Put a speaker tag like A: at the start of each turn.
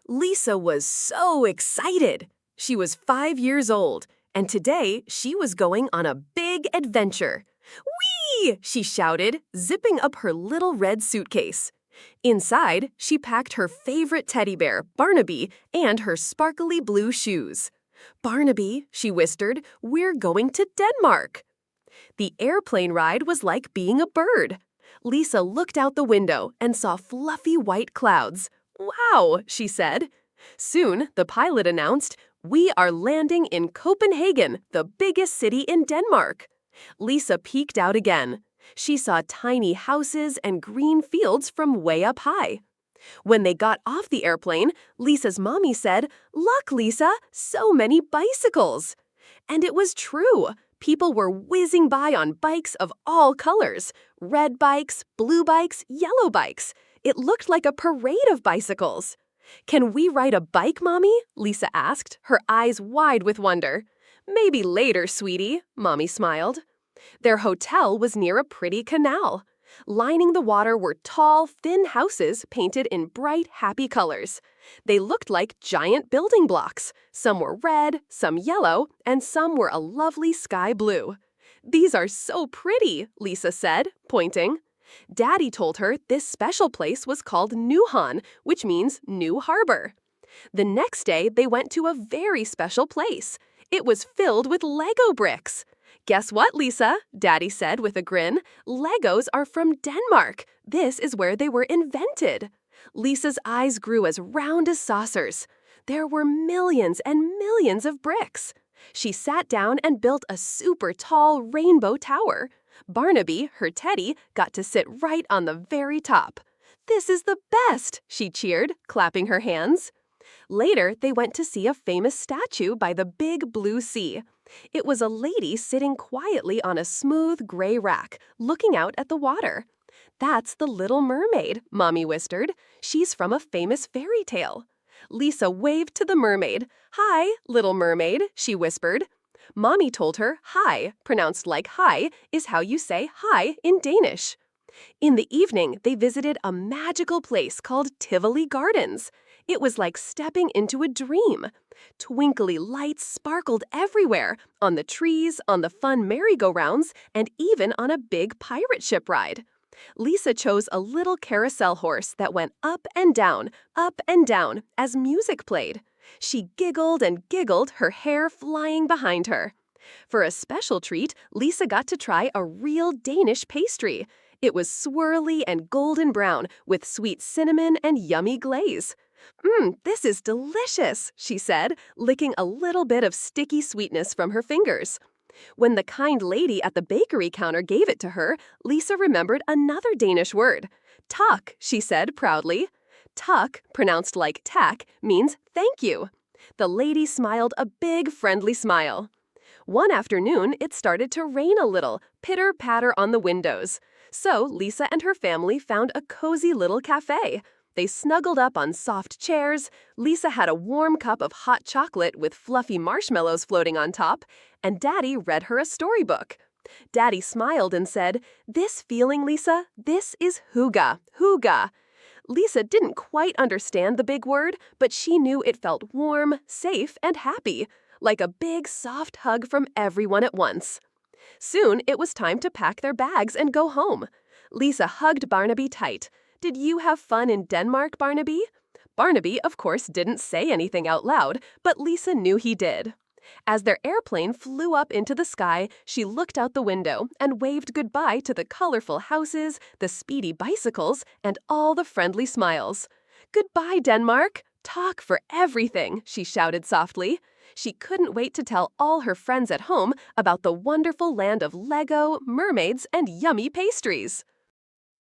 A: Lisa was so excited. She was 5 years old, and today she was going on a big adventure. Whee! She shouted, zipping up her little red suitcase. Inside, she packed her favorite teddy bear, Barnaby, and her sparkly blue shoes. "Barnaby," she whispered, "we're going to Denmark." The airplane ride was like being a bird. Lisa looked out the window and saw fluffy white clouds. "Wow," she said. Soon, the pilot announced, "We are landing in Copenhagen, the biggest city in Denmark." Lisa peeked out again. She saw tiny houses and green fields from way up high. When they got off the airplane, Lisa's mommy said, "Look, Lisa, so many bicycles." And it was true. People were whizzing by on bikes of all colors. Red bikes, blue bikes, yellow bikes. It looked like a parade of bicycles. "Can we ride a bike, Mommy?" Lisa asked, her eyes wide with wonder. "Maybe later, sweetie," Mommy smiled. Their hotel was near a pretty canal. Lining the water were tall, thin houses painted in bright, happy colors. They looked like giant building blocks. Some were red, some yellow, and some were a lovely sky blue. "These are so pretty," Lisa said, pointing. Daddy told her this special place was called Nyhavn, which means New Harbor. The next day, they went to a very special place. It was filled with Lego bricks. "Guess what, Lisa?" Daddy said with a grin. "Legos are from Denmark. This is where they were invented." Lisa's eyes grew as round as saucers. There were millions and millions of bricks. She sat down and built a super tall rainbow tower. Barnaby, her teddy, got to sit right on the very top. "This is the best," she cheered, clapping her hands. Later, they went to see a famous statue by the big blue sea. It was a lady sitting quietly on a smooth gray rack, looking out at the water. "That's the Little Mermaid," Mommy whispered. "She's from a famous fairy tale." Lisa waved to the mermaid. "Hi, Little Mermaid," she whispered. Mommy told her hi, pronounced like hi, is how you say hi in Danish. In the evening, they visited a magical place called Tivoli Gardens. It was like stepping into a dream. Twinkly lights sparkled everywhere, on the trees, on the fun merry-go-rounds, and even on a big pirate ship ride. Lisa chose a little carousel horse that went up and down, as music played. She giggled and giggled, her hair flying behind her. For a special treat, Lisa got to try a real Danish pastry. It was swirly and golden brown, with sweet cinnamon and yummy glaze. This is delicious," she said, licking a little bit of sticky sweetness from her fingers. When the kind lady at the bakery counter gave it to her, Lisa remembered another Danish word. "Tak," she said proudly. "Tak," pronounced like tack, means thank you. The lady smiled a big, friendly smile. One afternoon, it started to rain a little, pitter-patter on the windows. So Lisa and her family found a cozy little cafe. They snuggled up on soft chairs. Lisa had a warm cup of hot chocolate with fluffy marshmallows floating on top, and Daddy read her a storybook. Daddy smiled and said, "This feeling, Lisa, this is hygge, hygge." Lisa didn't quite understand the big word, but she knew it felt warm, safe, and happy, like a big, soft hug from everyone at once. Soon, it was time to pack their bags and go home. Lisa hugged Barnaby tight. "Did you have fun in Denmark, Barnaby?" Barnaby, of course, didn't say anything out loud, but Lisa knew he did. As their airplane flew up into the sky, she looked out the window and waved goodbye to the colorful houses, the speedy bicycles, and all the friendly smiles. "Goodbye, Denmark! Talk for everything," she shouted softly. She couldn't wait to tell all her friends at home about the wonderful land of Lego, mermaids, and yummy pastries.